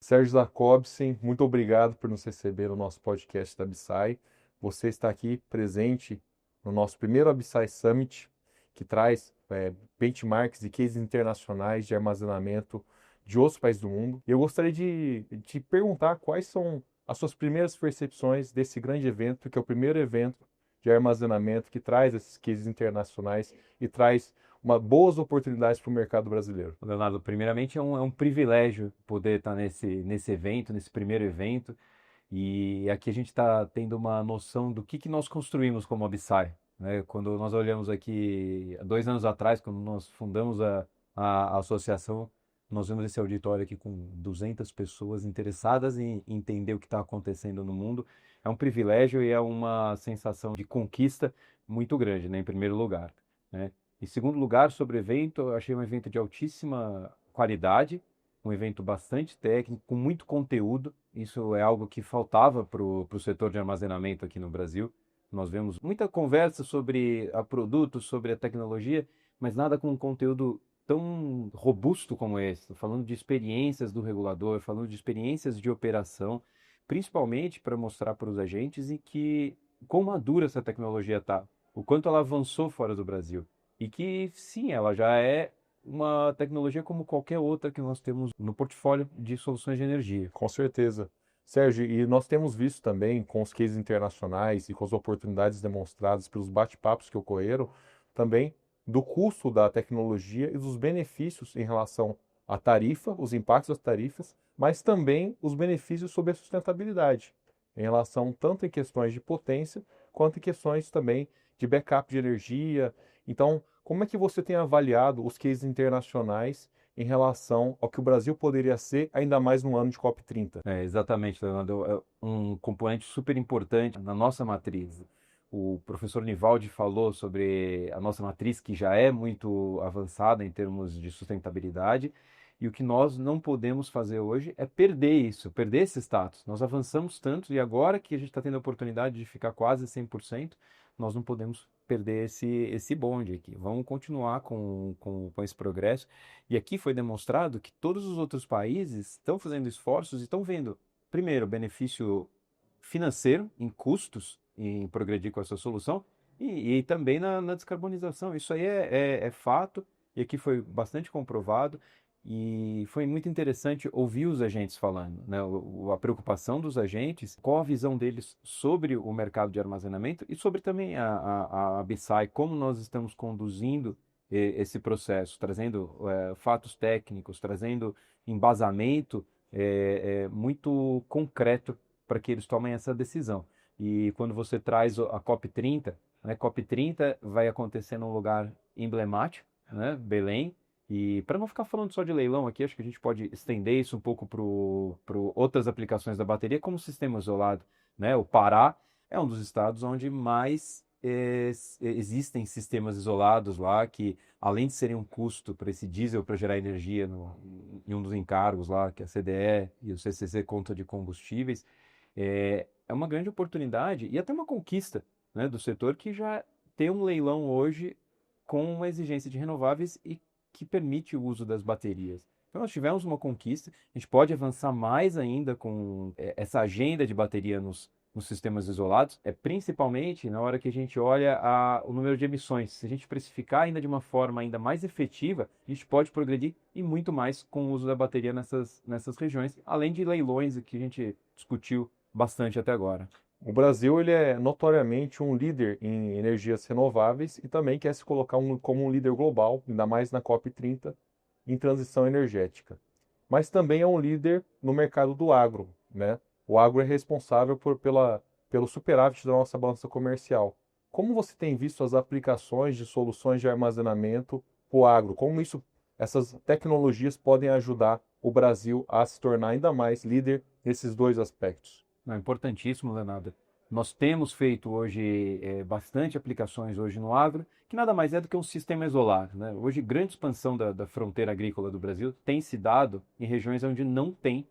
Sérgio Jacobsen, muito obrigado por nos receber no nosso podcast da Absci. Você está aqui presente no nosso primeiro Absci Summit, que traz benchmarks e cases internacionais de armazenamento de outros países do mundo. Eu gostaria de te perguntar quais são as suas primeiras percepções desse grande evento, que é o primeiro evento de armazenamento que traz esses cases internacionais e traz boas oportunidades para o mercado brasileiro. Leonardo, primeiramente é um privilégio poder estar nesse evento, nesse primeiro evento. E aqui a gente está tendo uma noção do que nós construímos como Absci, né? Quando nós olhamos aqui, há 2 anos atrás, quando nós fundamos a associação, nós vimos esse auditório aqui com 200 pessoas interessadas em entender o que está acontecendo no mundo. É um privilégio e é uma sensação de conquista muito grande, né? Em primeiro lugar, né? Em segundo lugar, sobre o evento, eu achei um evento de altíssima qualidade, um evento bastante técnico, com muito conteúdo. Isso é algo que faltava para o setor de armazenamento aqui no Brasil. Nós vemos muita conversa sobre a produto, sobre a tecnologia, mas nada com um conteúdo tão robusto como esse. Estou falando de experiências do regulador, falando de experiências de operação, principalmente para mostrar para os agentes em que quão madura essa tecnologia está, o quanto ela avançou fora do Brasil. E que sim, ela já é uma tecnologia como qualquer outra que nós temos no portfólio de soluções de energia. Com certeza. Sérgio, e nós temos visto também com os cases internacionais e com as oportunidades demonstradas pelos bate-papos que ocorreram, também do custo da tecnologia e dos benefícios em relação à tarifa, os impactos das tarifas, mas também os benefícios sobre a sustentabilidade, em relação tanto em questões de potência, quanto em questões também de backup de energia. Então, como é que você tem avaliado os cases internacionais em relação ao que o Brasil poderia ser, ainda mais no ano de COP30? É, exatamente, Leonardo. É um componente super importante na nossa matriz. O professor Nivaldi falou sobre a nossa matriz, que já é muito avançada em termos de sustentabilidade, e o que nós não podemos fazer hoje é perder isso, perder esse status. Nós avançamos tanto e agora que a gente está tendo a oportunidade de ficar quase 100%, nós não podemos perder esse bonde aqui. Vamos continuar com esse progresso. E aqui foi demonstrado que todos os outros países estão fazendo esforços e estão vendo, primeiro, benefício financeiro em custos em progredir com essa solução e também na descarbonização. Isso aí é fato e aqui foi bastante comprovado. E foi muito interessante ouvir os agentes falando, né? A preocupação dos agentes, qual a visão deles sobre o mercado de armazenamento e sobre também a Absci, como nós estamos conduzindo esse processo, trazendo fatos técnicos, trazendo embasamento muito concreto para que eles tomem essa decisão. E quando você traz a COP30, né, COP30 vai acontecer num lugar emblemático, né, Belém, e para não ficar falando só de leilão aqui, acho que a gente pode estender isso um pouco para outras aplicações da bateria, como sistema isolado, né? O Pará é um dos estados onde mais existem sistemas isolados lá, que além de serem um custo para esse diesel para gerar energia em um dos encargos lá, que é a CDE e o CCC Conta de Combustíveis, é uma grande oportunidade e até uma conquista, né, do setor que já tem um leilão hoje com uma exigência de renováveis e que permite o uso das baterias. Então, nós tivemos uma conquista, a gente pode avançar mais ainda com essa agenda de bateria nos sistemas isolados, principalmente na hora que a gente olha o número de emissões. Se a gente precificar ainda de uma forma ainda mais efetiva, a gente pode progredir e muito mais com o uso da bateria nessas regiões, além de leilões que a gente discutiu bastante até agora. O Brasil ele é notoriamente um líder em energias renováveis e também quer se colocar como um líder global, ainda mais na COP30, em transição energética. Mas também é um líder no mercado do agro, né? O agro é responsável pelo superávit da nossa balança comercial. Como você tem visto as aplicações de soluções de armazenamento para o agro? Como essas tecnologias podem ajudar o Brasil a se tornar ainda mais líder nesses dois aspectos? Não, é importantíssimo, Leonardo. Nós temos feito hoje bastante aplicações hoje no agro, que nada mais é do que um sistema isolado, né? Hoje, grande expansão da fronteira agrícola do Brasil tem se dado em regiões onde não tem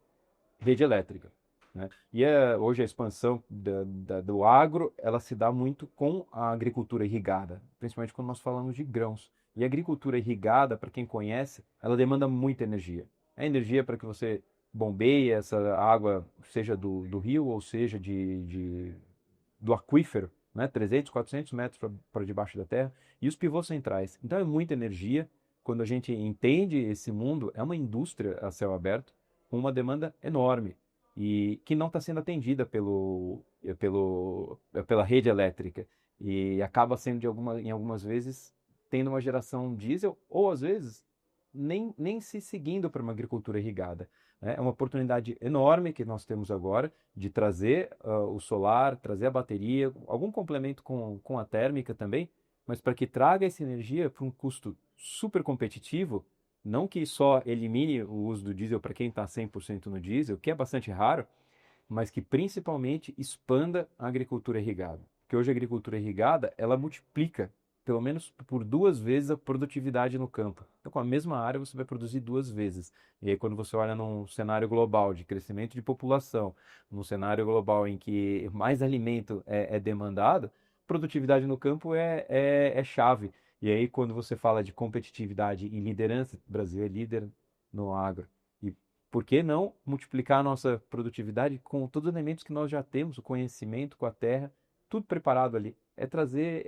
rede elétrica, né? E hoje a expansão do agro, ela se dá muito com a agricultura irrigada, principalmente quando nós falamos de grãos. E a agricultura irrigada, para quem conhece, ela demanda muita energia. É energia para que você bombeia essa água, seja do rio ou seja do aquífero, né? 300, 400 metros para debaixo da terra, e os pivôs centrais. Então é muita energia. Quando a gente entende esse mundo, é uma indústria a céu aberto, com uma demanda enorme, e que não está sendo atendida pela rede elétrica. E acaba sendo, em algumas vezes, tendo uma geração diesel, ou às vezes, nem se seguindo para uma agricultura irrigada, né? É uma oportunidade enorme que nós temos agora de trazer o solar, trazer a bateria, algum complemento com a térmica também, mas para que traga essa energia por um custo super competitivo, não que só elimine o uso do diesel para quem está 100% no diesel, que é bastante raro, mas que principalmente expanda a agricultura irrigada. Porque hoje a agricultura irrigada, ela multiplica pelo menos por 2 vezes a produtividade no campo. Então, com a mesma área, você vai produzir 2 vezes. E aí, quando você olha num cenário global de crescimento de população, num cenário global em que mais alimento é demandado, produtividade no campo é chave. E aí, quando você fala de competitividade e liderança, o Brasil é líder no agro. E por que não multiplicar a nossa produtividade com todos os elementos que nós já temos, o conhecimento com a terra, tudo preparado ali? É trazer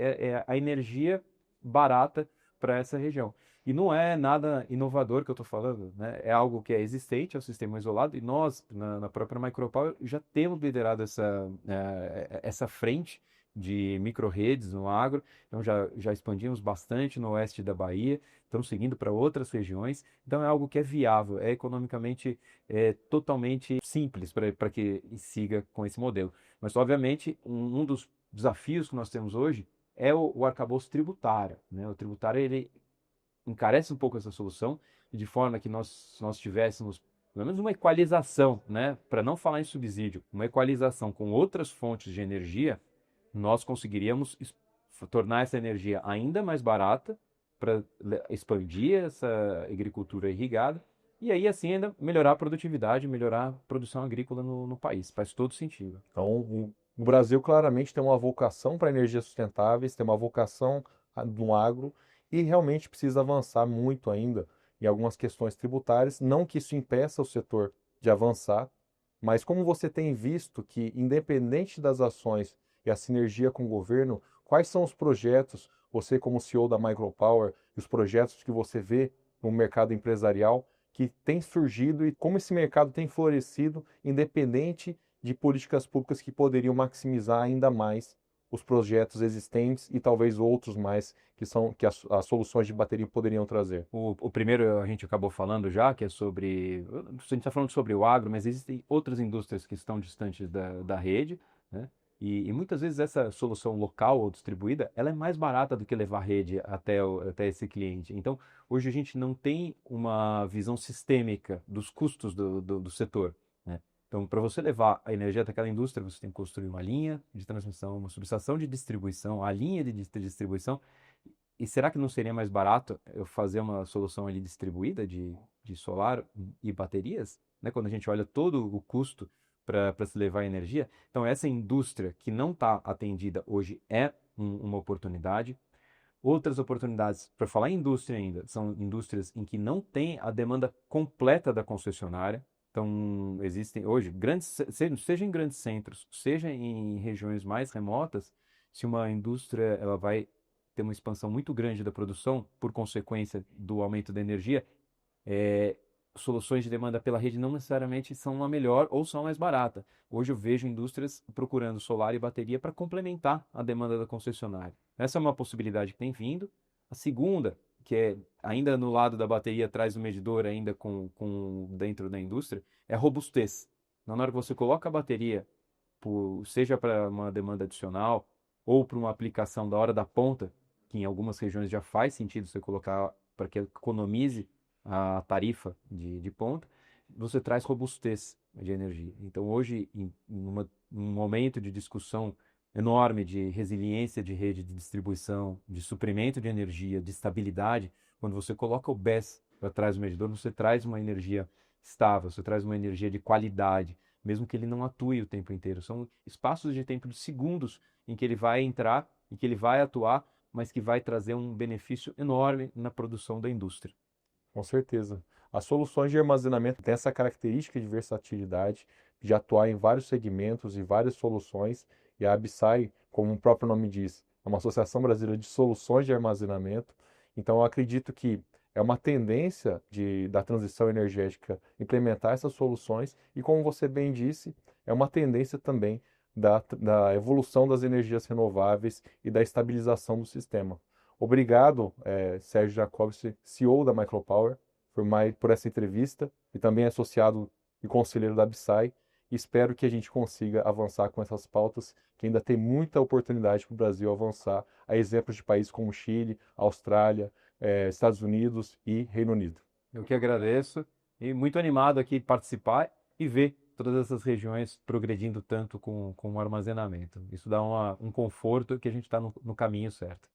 a energia barata para essa região. E não é nada inovador que eu estou falando, né? É algo que é existente, é um sistema isolado, e nós, na própria Micropower, já temos liderado essa frente de micro-redes no agro. Então já expandimos bastante no oeste da Bahia, estamos seguindo para outras regiões. Então é algo que é viável, é economicamente totalmente simples para que siga com esse modelo. Mas, obviamente, um dos desafios que nós temos hoje é o arcabouço tributário, né? O tributário, ele encarece um pouco essa solução, de forma que nós tivéssemos pelo menos uma equalização, né? Para não falar em subsídio, uma equalização com outras fontes de energia, nós conseguiríamos tornar essa energia ainda mais barata para expandir essa agricultura irrigada e aí assim ainda melhorar a produtividade, melhorar a produção agrícola no país. Faz todo sentido. Então, o Brasil claramente tem uma vocação para energias sustentáveis, tem uma vocação no agro e realmente precisa avançar muito ainda em algumas questões tributárias. Não que isso impeça o setor de avançar, mas como você tem visto que, independente das ações e a sinergia com o governo, quais são os projetos, você como CEO da Micropower, e os projetos que você vê no mercado empresarial que tem surgido e como esse mercado tem florescido, independente de políticas públicas que poderiam maximizar ainda mais os projetos existentes e talvez outros mais que as soluções de bateria poderiam trazer. O primeiro a gente acabou falando já, que é sobre. A gente está falando sobre o agro, mas existem outras indústrias que estão distantes da rede, né? E muitas vezes essa solução local ou distribuída, ela é mais barata do que levar a rede até esse cliente. Então, hoje a gente não tem uma visão sistêmica dos custos do setor, né? Então, para você levar a energia até aquela indústria, você tem que construir uma linha de transmissão, uma subestação de distribuição, a linha de distribuição. E será que não seria mais barato eu fazer uma solução ali distribuída de solar e baterias, né? Quando a gente olha todo o custo para se levar energia. Então, essa indústria que não está atendida hoje é uma oportunidade. Outras oportunidades, para falar em indústria ainda, são indústrias em que não tem a demanda completa da concessionária. Então, existem hoje, seja em grandes centros, seja em regiões mais remotas, se uma indústria ela vai ter uma expansão muito grande da produção por consequência do aumento da energia, é, soluções de demanda pela rede não necessariamente são a melhor ou são a mais barata. Hoje eu vejo indústrias procurando solar e bateria para complementar a demanda da concessionária. Essa é uma possibilidade que tem vindo. A segunda, que é ainda no lado da bateria, traz o medidor ainda com dentro da indústria, é a robustez. Na hora que você coloca a bateria, seja para uma demanda adicional ou para uma aplicação da hora da ponta, que em algumas regiões já faz sentido você colocar para que economize a tarifa de ponta, você traz robustez de energia. Então, hoje, um momento de discussão enorme de resiliência de rede de distribuição, de suprimento de energia, de estabilidade, quando você coloca o BESS para trás do medidor, você traz uma energia estável, você traz uma energia de qualidade, mesmo que ele não atue o tempo inteiro. São espaços de tempo de segundos em que ele vai entrar, em que ele vai atuar, mas que vai trazer um benefício enorme na produção da indústria. Com certeza. As soluções de armazenamento têm essa característica de versatilidade, de atuar em vários segmentos e várias soluções, e a Absci, como o próprio nome diz, é uma associação brasileira de soluções de armazenamento. Então, eu acredito que é uma tendência da transição energética implementar essas soluções, e como você bem disse, é uma tendência também da evolução das energias renováveis e da estabilização do sistema. Obrigado, Sérgio Jacobs, CEO da Micropower, por essa entrevista e também associado e conselheiro da Absci. Espero que a gente consiga avançar com essas pautas, que ainda tem muita oportunidade para o Brasil avançar, a exemplos de países como Chile, Austrália, Estados Unidos e Reino Unido. Eu que agradeço e muito animado aqui de participar e ver todas essas regiões progredindo tanto com o armazenamento. Isso dá um conforto que a gente está no caminho certo.